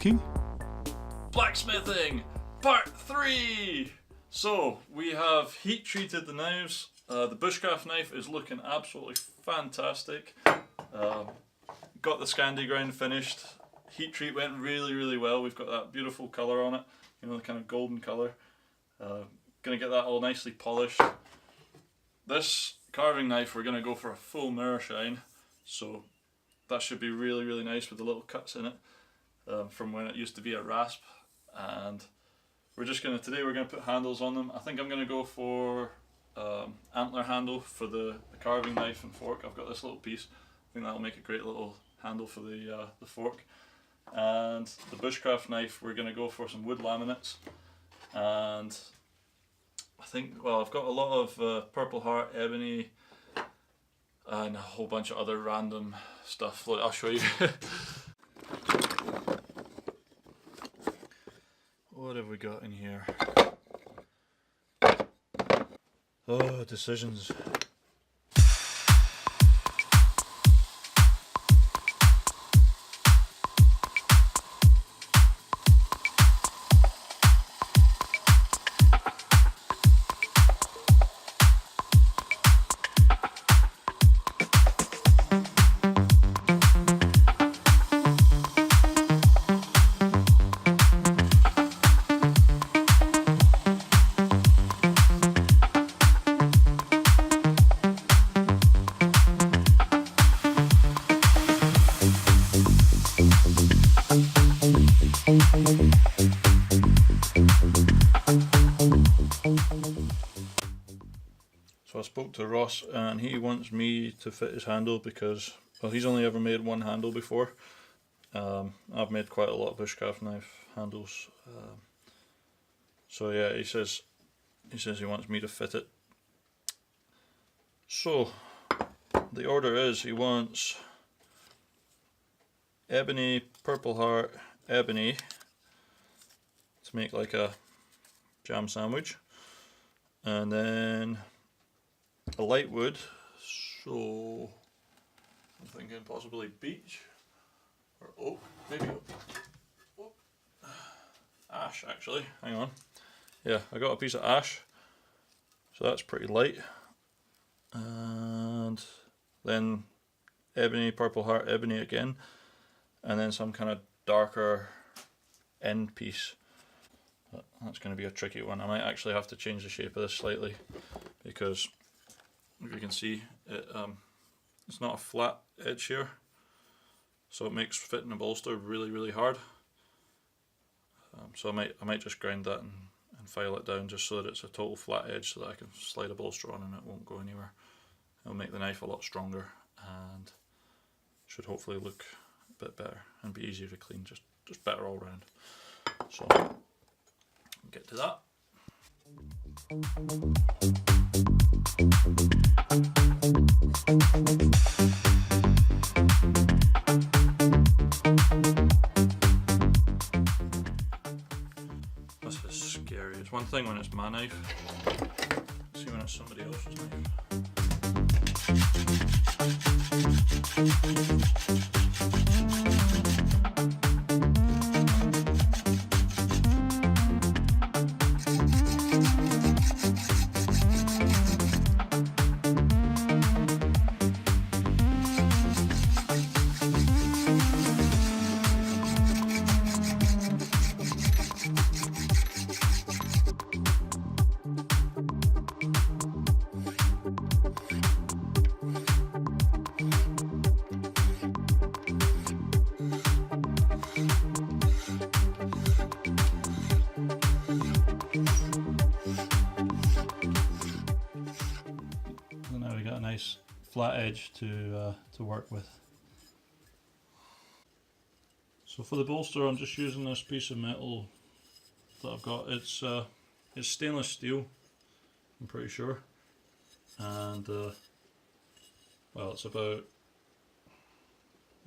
making? Blacksmithing part 3! So we have heat treated the knives. The Bushcraft knife is looking absolutely fantastic. Got the Scandi grind finished. Heat treat went really well. We've got that beautiful colour on it, you know, the kind of golden colour. Gonna get that all nicely polished. This carving knife we're gonna go for a full mirror shine, so that should be really nice with the little cuts in it from when it used to be a rasp. And today we're gonna put handles on them. I think I'm gonna go for antler handle for the carving knife and fork. I've got this little piece. I think that'll make a great little handle for the fork. And the Bushcraft knife, we're gonna go for some wood laminates. And I think, well, I've got a lot of Purple Heart, ebony, and a whole bunch of other random stuff. Look, I'll show you. What have we got in here? Oh, decisions. So I spoke to Ross and he wants me to fit his handle because, well, he's only ever made one handle before. I've made quite a lot of Bushcraft knife handles. So yeah, he says he wants me to fit it. So the order is he wants ebony, Purple Heart, ebony to make like a jam sandwich, and then a light wood, so I'm thinking possibly beech or oak, maybe oak. Ash actually, hang on, yeah, I got a piece of ash, so that's pretty light, and then ebony, Purple Heart, ebony again, and then some kind of darker end piece. That's going to be a tricky one. I might actually have to change the shape of this slightly because if you can see it's not a flat edge here, so it makes fitting a bolster really hard. So I might just grind that and file it down just so that it's a total flat edge so that I can slide a bolster on and it won't go anywhere. It'll make the knife a lot stronger and should hopefully look a bit better and be easier to clean, just better all round. So get to that. This is scary. It's one thing when it's my knife. Let's see when it's somebody else's knife. Flat edge to work with. So for the bolster, I'm just using this piece of metal that I've got. It's stainless steel, I'm pretty sure, and well, it's about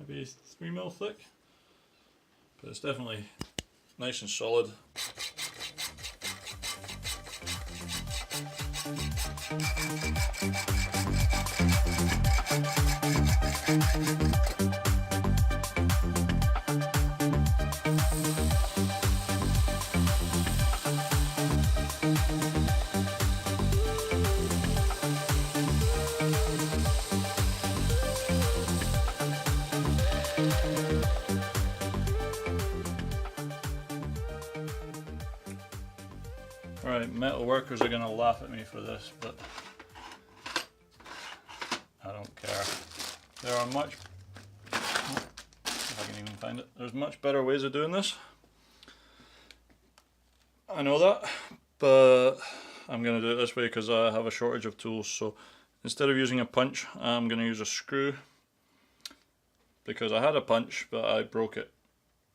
maybe 3mm thick, but it's definitely nice and solid. Right, metal workers are going to laugh at me for this, but I don't care. There are much, if I can even find it, there's much better ways of doing this. I know that, but I'm going to do it this way because I have a shortage of tools. So instead of using a punch, I'm going to use a screw, because I had a punch but I broke it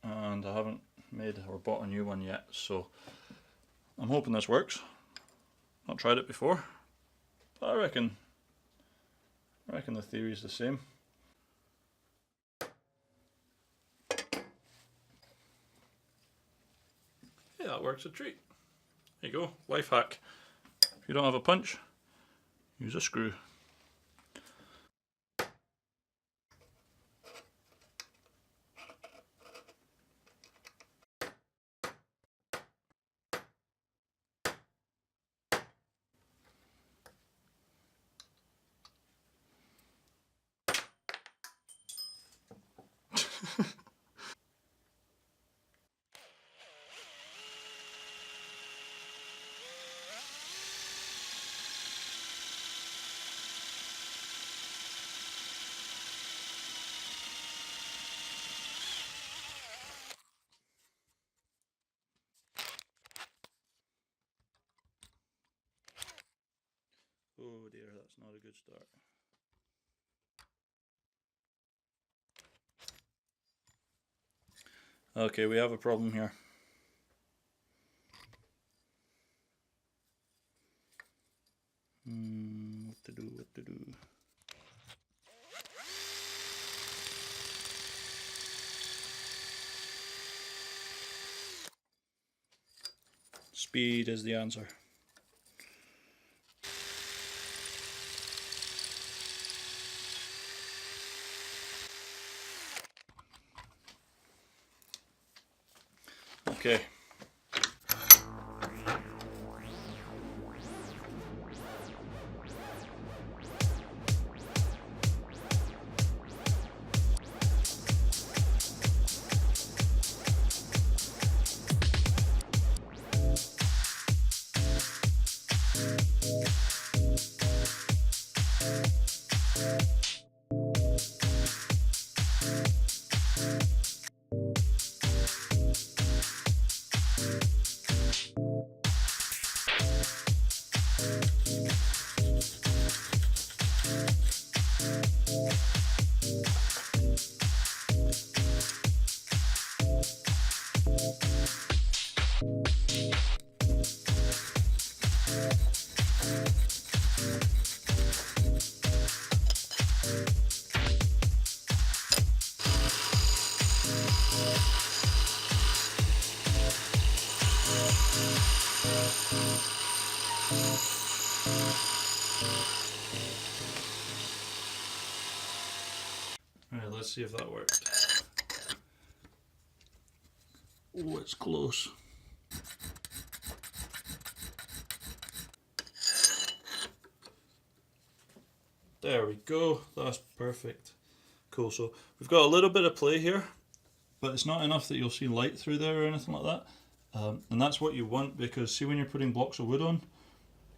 and I haven't made or bought a new one yet. So I'm hoping this works. Not tried it before, but I reckon the theory is the same. Yeah, that works a treat. There you go, life hack. If you don't have a punch, use a screw. Oh dear, that's not a good start. Okay, we have a problem here. What to do? Speed is the answer. Okay. Alright, let's see if that worked. Oh, it's close. There we go, that's perfect. Cool, so we've got a little bit of play here, but it's not enough that you'll see light through there or anything like that. And that's what you want, because see, when you're putting blocks of wood on,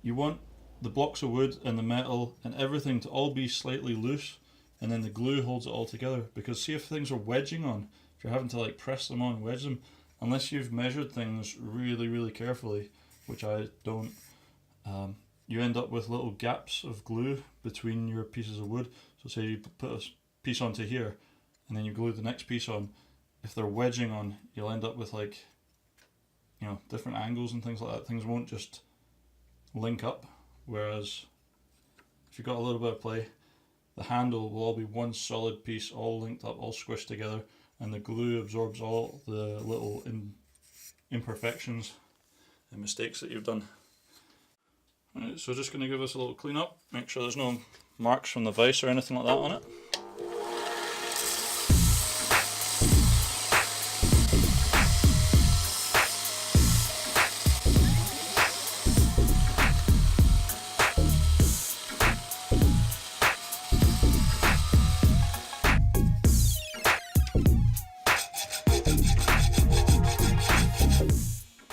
you want the blocks of wood and the metal and everything to all be slightly loose, and then the glue holds it all together. Because see, if things are wedging on, if you're having to like press them on and wedge them, unless you've measured things really carefully, which I don't, you end up with little gaps of glue between your pieces of wood. So say you put a piece onto here and then you glue the next piece on, if they're wedging on, you'll end up with, like, you know, different angles and things like that. Things won't just link up, whereas if you've got a little bit of play, the handle will all be one solid piece, all linked up, all squished together, and the glue absorbs all the little imperfections and mistakes that you've done. Right, so just going to give this a little clean up, make sure there's no marks from the vise or anything like that on it.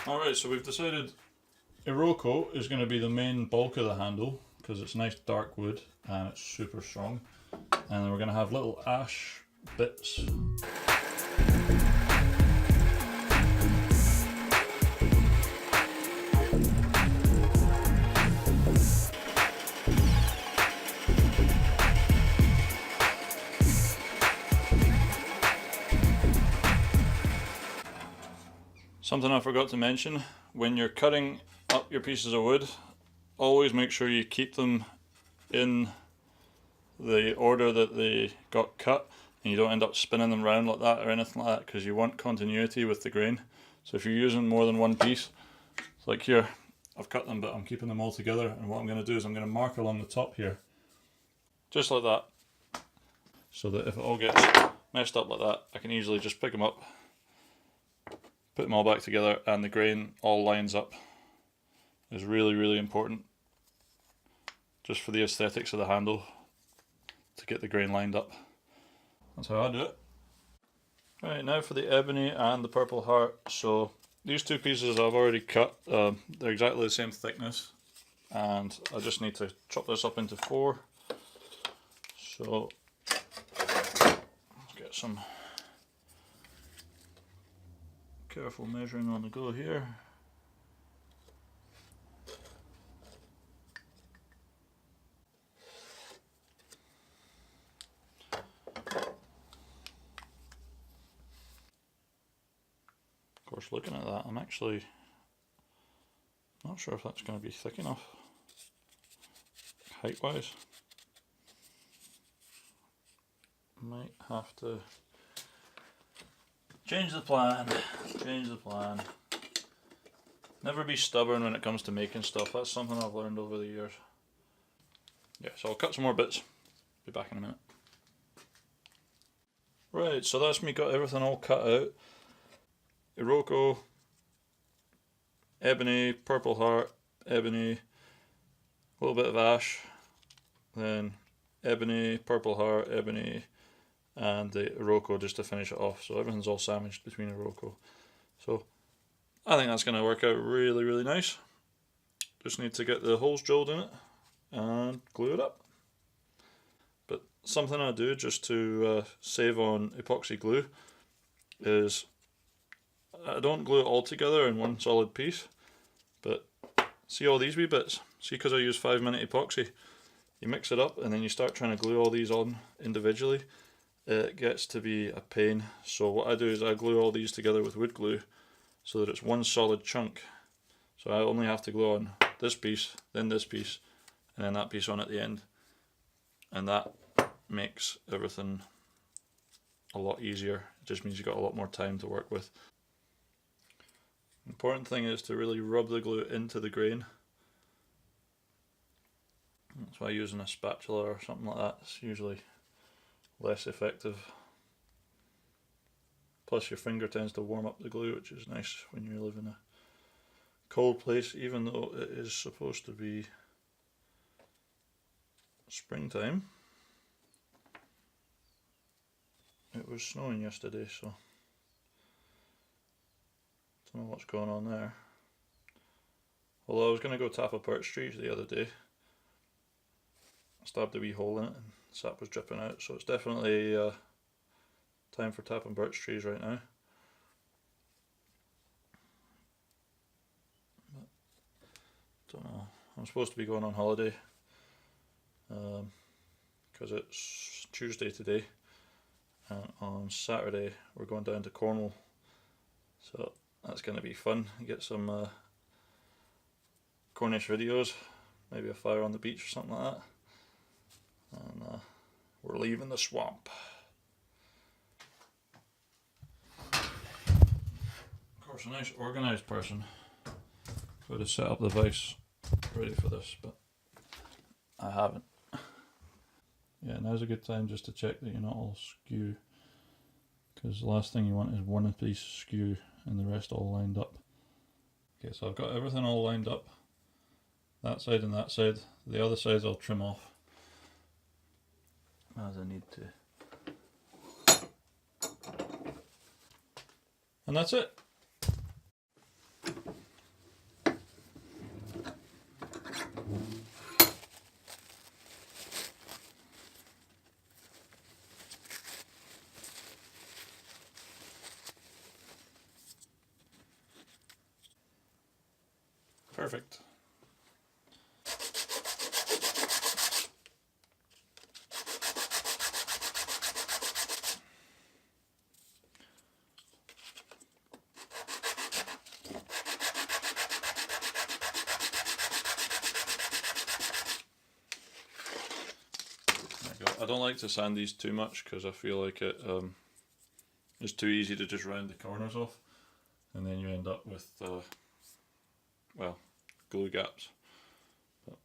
Alright, so we've decided Iroko is going to be the main bulk of the handle because it's nice dark wood and it's super strong. And then we're going to have little ash bits. Something I forgot to mention, when you're cutting up your pieces of wood, always make sure you keep them in the order that they got cut and you don't end up spinning them around like that or anything like that, because you want continuity with the grain. So if you're using more than one piece, like here, I've cut them but I'm keeping them all together, and what I'm going to do is I'm going to mark along the top here, just like that, so that if it all gets messed up like that, I can easily just pick them up, put them all back together, and the grain all lines up. Is really, really important, just for the aesthetics of the handle, to get the grain lined up. That's how I do it. Right, now for the ebony and the purple heart. So these two pieces I've already cut, they're exactly the same thickness, and I just need to chop this up into 4. So let's get some careful measuring on the go here. Of course, looking at that, I'm actually not sure if that's going to be thick enough height wise. Might have to change the plan. Never be stubborn when it comes to making stuff. That's something I've learned over the years. Yeah, so I'll cut some more bits. Be back in a minute. Right, so that's me got everything all cut out. Iroko, ebony, purple heart, ebony, a little bit of ash, then ebony, purple heart, ebony, and the Iroko just to finish it off. So everything's all sandwiched between Iroko. So I think that's going to work out really, really nice. Just need to get the holes drilled in it and glue it up. But something I do just to save on epoxy glue is I don't glue it all together in one solid piece, but see all these wee bits? See, because I use 5-minute epoxy, you mix it up and then you start trying to glue all these on individually. It gets to be a pain. So what I do is I glue all these together with wood glue so that it's one solid chunk. So I only have to glue on this piece, then this piece, and then that piece on at the end. And that makes everything a lot easier. It just means you've got a lot more time to work with. Important thing is to really rub the glue into the grain. That's why using a spatula or something like that is usually less effective. Plus your finger tends to warm up the glue, which is nice when you live in a cold place, even though it is supposed to be springtime. It was snowing yesterday, so don't know what's going on there. Although I was going to go tap a birch tree the other day, I stabbed a wee hole in it and sap was dripping out, so it's definitely time for tapping birch trees right now. But, don't know, I'm supposed to be going on holiday because it's Tuesday today, and on Saturday we're going down to Cornwall, so that's going to be fun. Get some Cornish videos, maybe a fire on the beach or something like that, and we're leaving the swamp. Of course, a nice organised person would have set up the vise ready for this, but I haven't. Yeah, now's a good time just to check that you're not all skew, because the last thing you want is one piece skew and the rest all lined up. Okay, so I've got everything all lined up, that side and that side. The other sides I'll trim off as I need to. And that's it. Perfect. I don't like to sand these too much because I feel like it's too easy to just round the corners off, and then you end up with well, glue gaps. But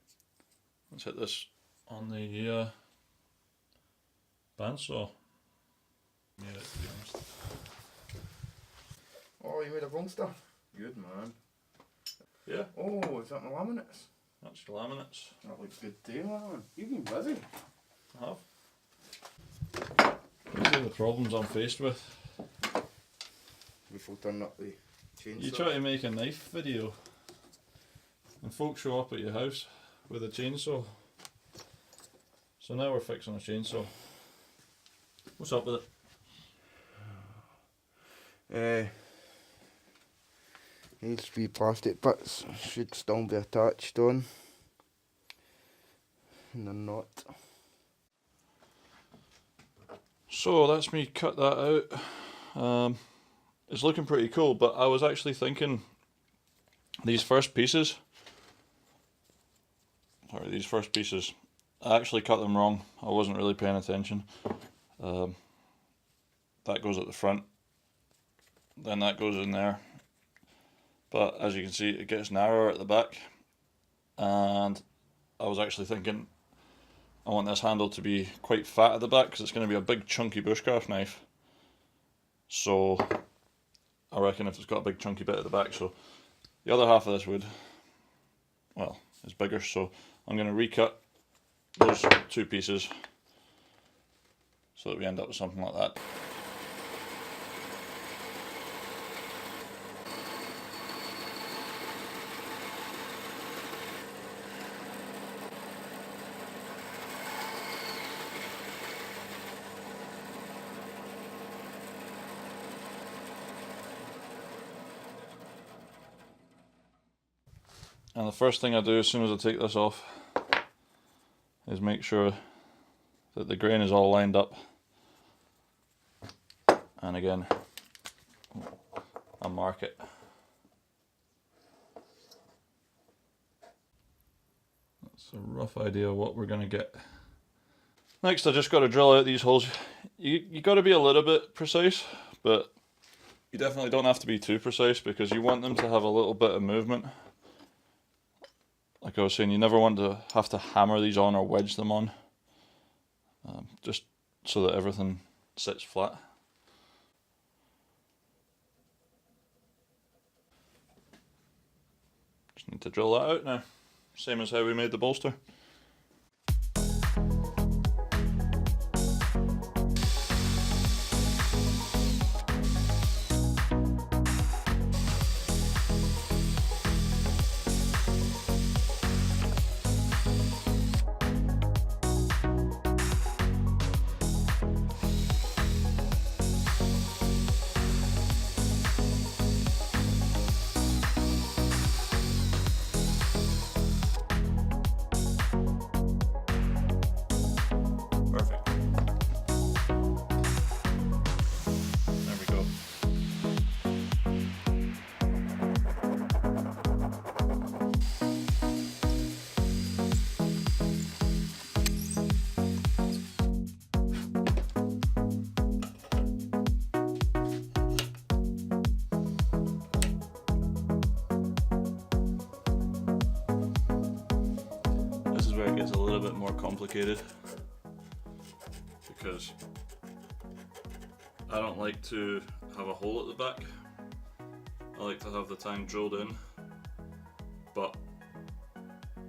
let's hit this on the bandsaw. Made it, to be honest. Oh, you made a bolster? Good man. Yeah. Oh, is that my laminates? That's your laminates. That looks good too, man. You've been busy. I have. These are the problems I'm faced with. Before turning up the chainsaw. You try to make a knife video and folks show up at your house with a chainsaw. So now we're fixing a chainsaw. What's up with it? Needs to be plastic bits. Should still be attached on. And they're not. So that's me cut that out. It's looking pretty cool, but I was actually thinking these first pieces, I actually cut them wrong. I wasn't really paying attention. That goes at the front, then that goes in there. But as you can see, it gets narrower at the back, and I was actually thinking I want this handle to be quite fat at the back because it's going to be a big chunky bushcraft knife. So I reckon if it's got a big chunky bit at the back, so the other half of this wood, well, is bigger, so I'm going to recut those two pieces so that we end up with something like that. And the first thing I do as soon as I take this off is make sure that the grain is all lined up. And again, I mark it. That's a rough idea of what we're going to get. Next, I just got to drill out these holes. You got to be a little bit precise, but you definitely don't have to be too precise because you want them to have a little bit of movement. Like I was saying, you never want to have to hammer these on or wedge them on, just so that everything sits flat. Just need to drill that out now, same as how we made the bolster. Where it gets a little bit more complicated because I don't like to have a hole at the back. I like to have the tang drilled in, but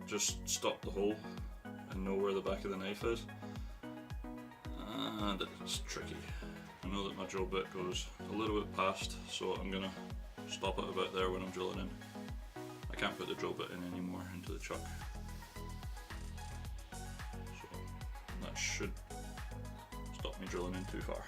just stop the hole and know where the back of the knife is. And it's tricky. I know that my drill bit goes a little bit past, so I'm gonna stop it about there when I'm drilling in. I can't put the drill bit in anymore into the chuck. that should stop me drilling in too far.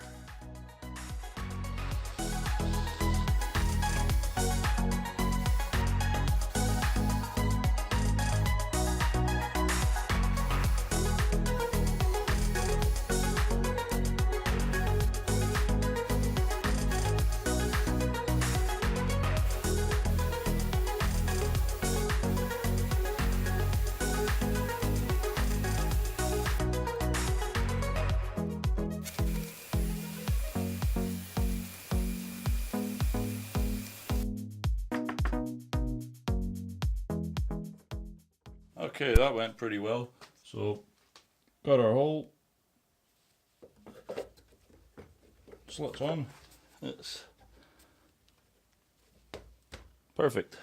Okay, that went pretty well. So, got our hole. Slits on. It's perfect.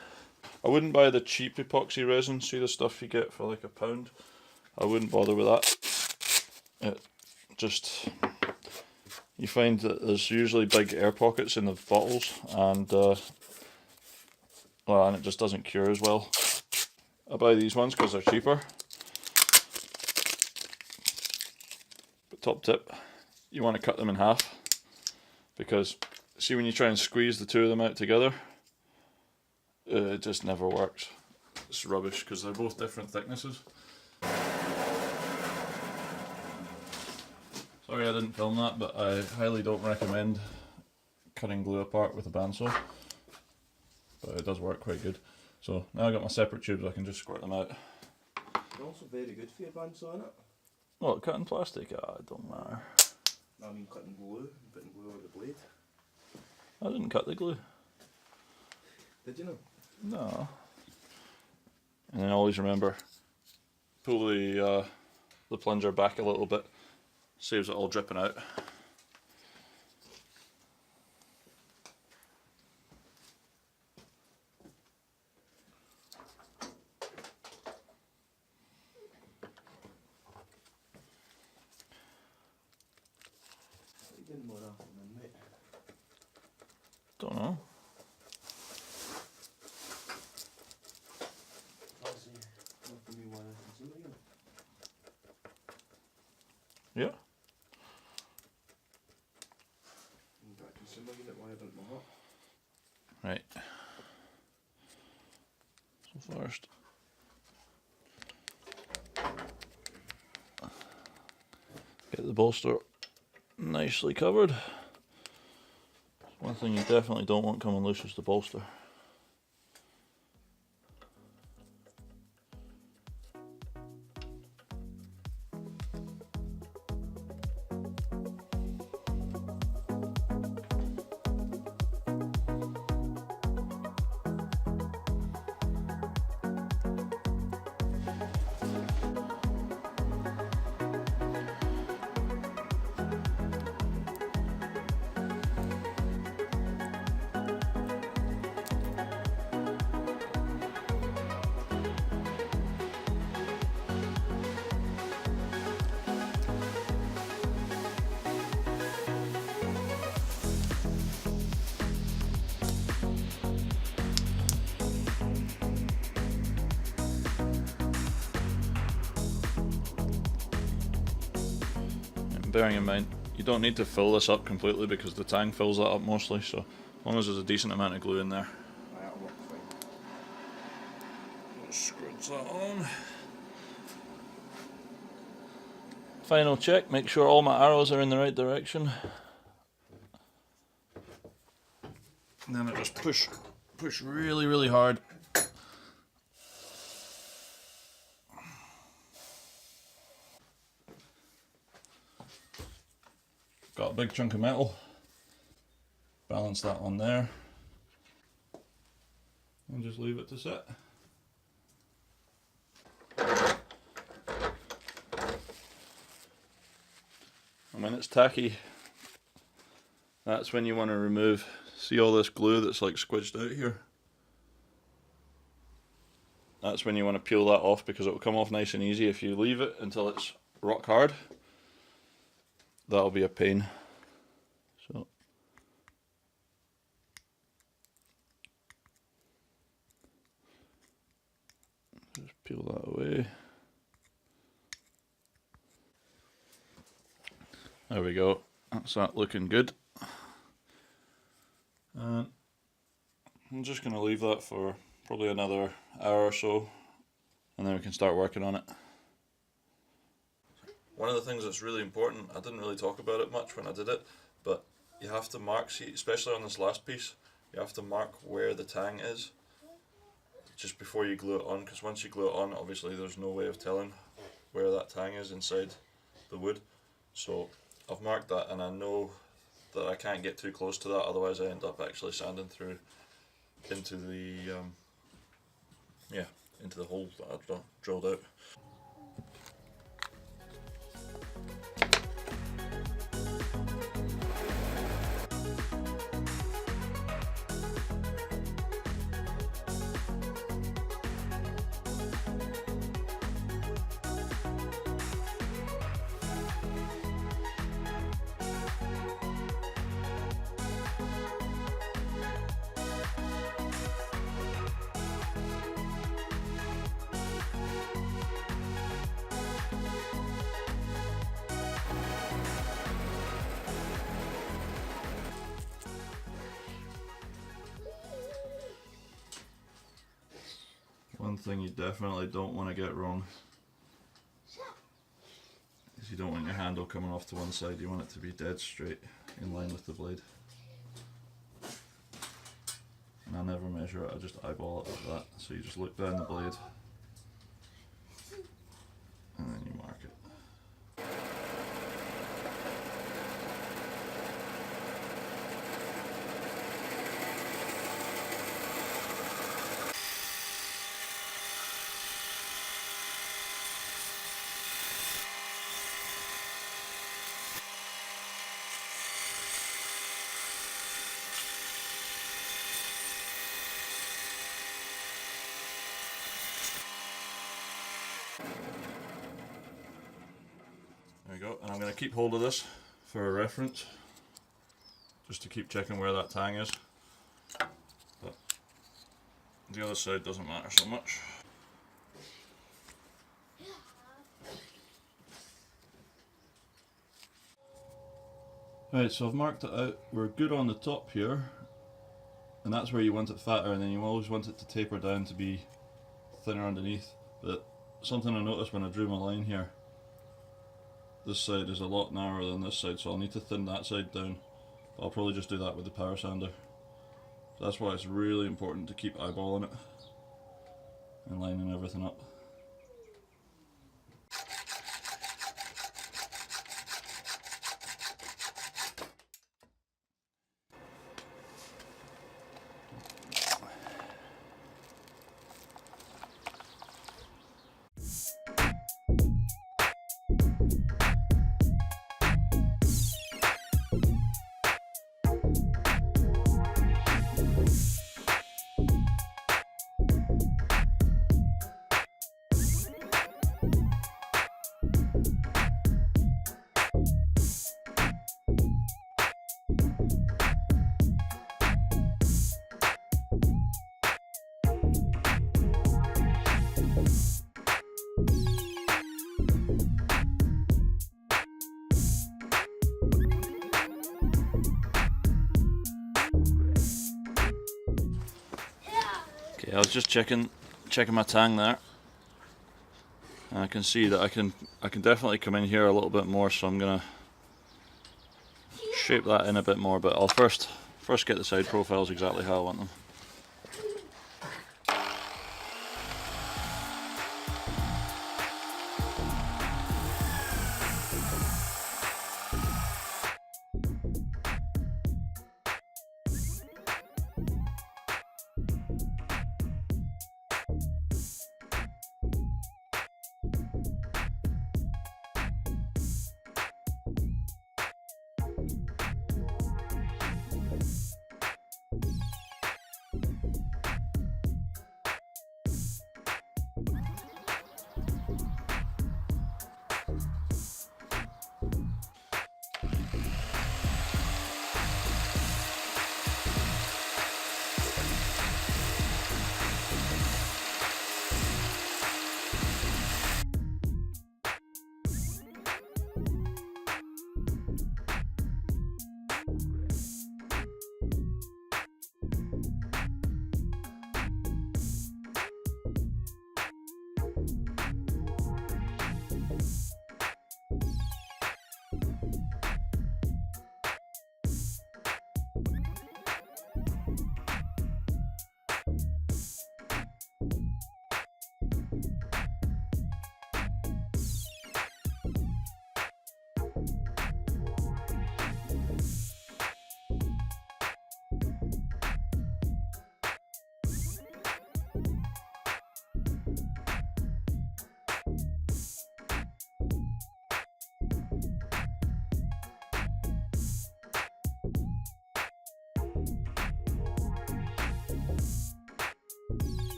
I wouldn't buy the cheap epoxy resin. See the stuff you get for like £1? I wouldn't bother with that. It just, you find that there's usually big air pockets in the bottles, and well, and it just doesn't cure as well. I buy these ones because they're cheaper. But top tip, you want to cut them in half, because see when you try and squeeze the two of them out together, it just never works. It's rubbish because they're both different thicknesses. Sorry I didn't film that, but I highly don't recommend cutting glue apart with a bandsaw, but it does work quite good. So now I've got my separate tubes, I can just squirt them out. They're also very good for your bandsaw, innit? What, cutting plastic? Ah, it don't matter. I mean cutting glue, putting glue on the blade. I didn't cut the glue. Did you know? No. And then always remember, pull the plunger back a little bit, saves it all dripping out. More often than mate. Don't know. Yeah. Right. So first, get the bolster nicely covered. One thing you definitely don't want coming loose is the bolster. Bearing in mind, you don't need to fill this up completely because the tang fills that up mostly, so as long as there's a decent amount of glue in there. That'll work fine. Screws that on. Final check, make sure all my arrows are in the right direction. And then I just push really, really hard. Got a big chunk of metal, balance that on there, and just leave it to sit. And when it's tacky, that's when you want to remove, see all this glue that's like squidged out here? That's when you want to peel that off, because it will come off nice and easy. If you leave it until it's rock hard, that'll be a pain. So just peel that away. There we go. That's that looking good. And I'm just going to leave that for probably another hour or so, and then we can start working on it. One of the things that's really important, I didn't really talk about it much when I did it, but you have to mark, see, especially on this last piece, you have to mark where the tang is just before you glue it on, because once you glue it on, obviously there's no way of telling where that tang is inside the wood. So I've marked that, and I know that I can't get too close to that, otherwise I end up actually sanding through into the into the hole that I've drilled out. One thing you definitely don't want to get wrong is you don't want your handle coming off to one side, you want it to be dead straight in line with the blade. And I never measure it, I just eyeball it like that. So you just look down the blade and then you mark it. There we go, and I'm going to keep hold of this for a reference, just to keep checking where that tang is, but the other side doesn't matter so much. Right, so I've marked it out, we're good on the top here, and that's where you want it fatter, and then you always want it to taper down to be thinner underneath. But something I noticed when I drew my line here, this side is a lot narrower than this side, so I'll need to thin that side down. But I'll probably just do that with the power sander. So that's why it's really important to keep eyeballing it and lining everything up. Okay, I was just checking my tang there, and I can see that I can definitely come in here a little bit more, so I'm gonna shape that in a bit more, but I'll first get the side profiles exactly how I want them.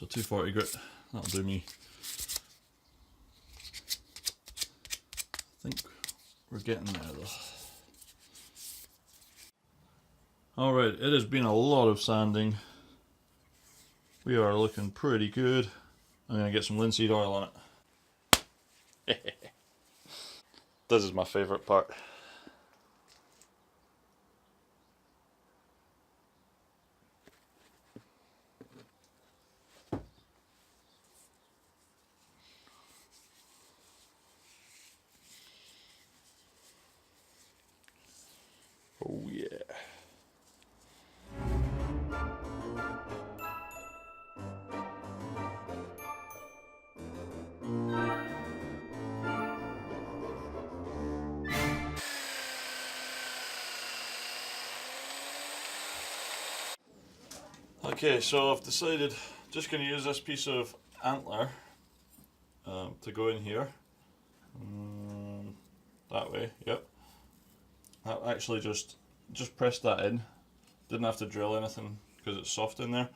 So 240 grit, that'll do me. I think we're getting there though. Alright, it has been a lot of sanding. We are looking pretty good. I'm going to get some linseed oil on it. This is my favourite part. Oh yeah. Okay, so I've decided just going to use this piece of antler to go in here. That way, yep. I actually just pressed that in. Didn't have to drill anything because it's soft in there.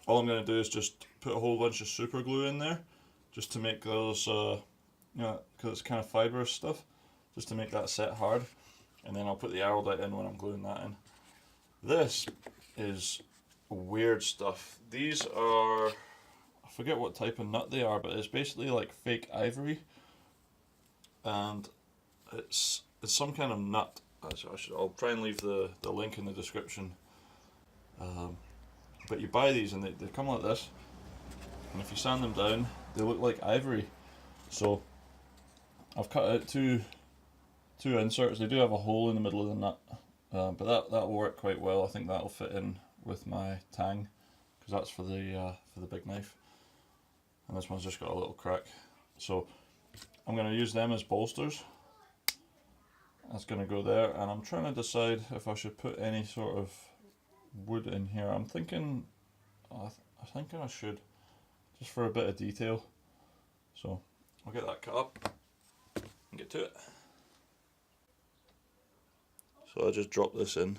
All I'm going to do is just put a whole bunch of super glue in there, just to make those, you know, because it's kind of fibrous stuff, just to make that set hard. And then I'll put the arrowdite in when I'm gluing that in. This is weird stuff. These are, I forget what type of nut they are, but it's basically like fake ivory, and it's some kind of nut. I'll try and leave the link in the description. But you buy these and they come like this, and if you sand them down, they look like ivory. So I've cut out two inserts. They do have a hole in the middle of the nut, but that'll work quite well. I think that'll fit in with my tang, because that's for the big knife, and this one's just got a little crack. So I'm going to use them as bolsters. That's going to go there, and I'm trying to decide if I should put any sort of wood in here. I'm thinking, I'm thinking I should, just for a bit of detail. So I'll get that cut up and get to it. So I just drop this in,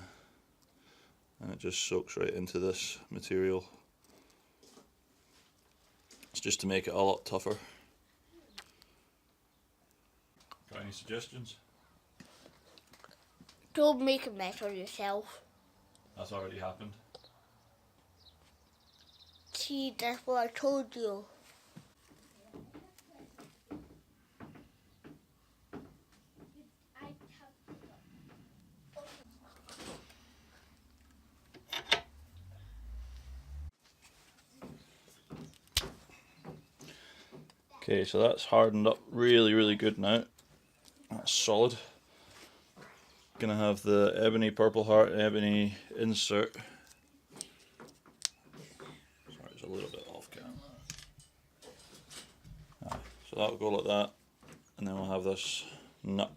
and it just soaks right into this material. It's just to make it a lot tougher. Got any suggestions? Don't make a mess of yourself. That's already happened. See, that's what I told you. Okay, so that's hardened up really good now. That's solid. Gonna have the ebony purple heart, ebony insert. Sorry, it's a little bit off camera. So that'll go like that, and then we'll have this nut.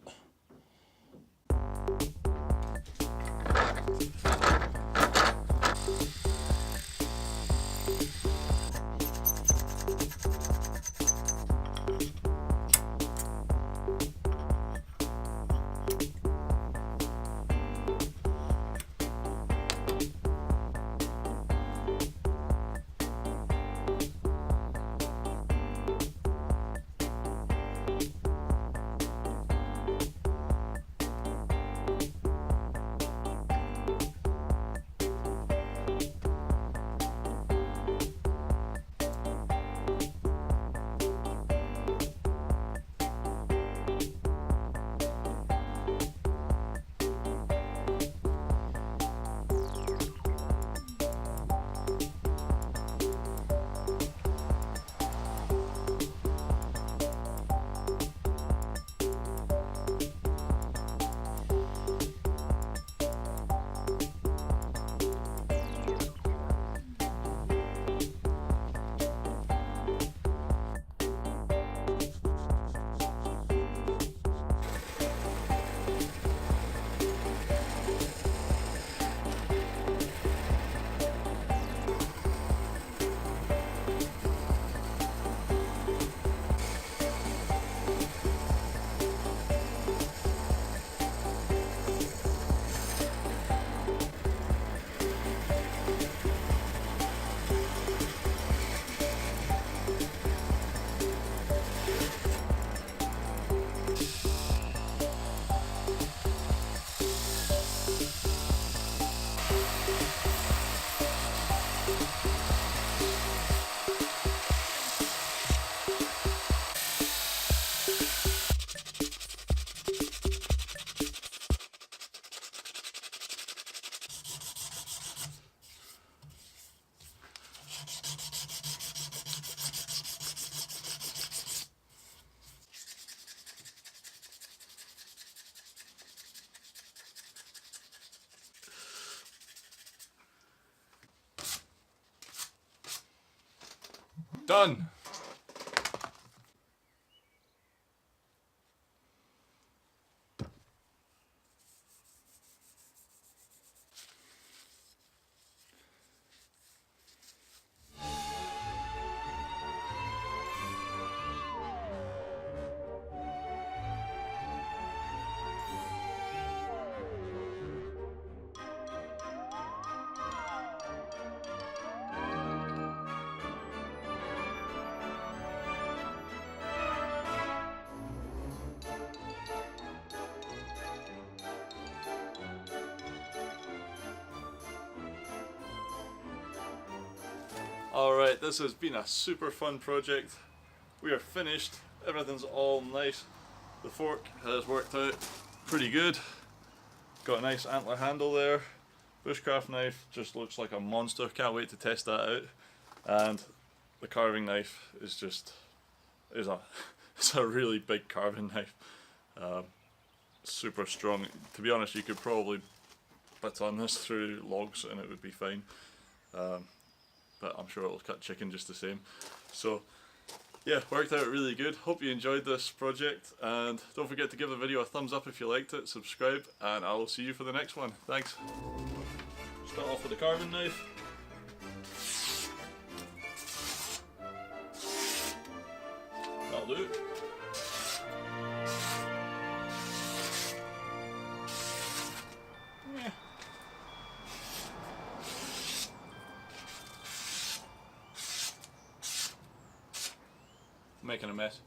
Done! Alright, this has been a super fun project. We are finished, everything's all nice. The fork has worked out pretty good. Got a nice antler handle there. Bushcraft knife just looks like a monster, can't wait to test that out. And the carving knife is it's a really big carving knife. Super strong. To be honest, you could probably baton this through logs and it would be fine. But I'm sure it'll cut chicken just the same. So yeah, worked out really good. Hope you enjoyed this project, and don't forget to give the video a thumbs up if you liked it, subscribe, and I will see you for the next one. Thanks. Start off with the carving knife. That'll do. Yeah. Making a mess.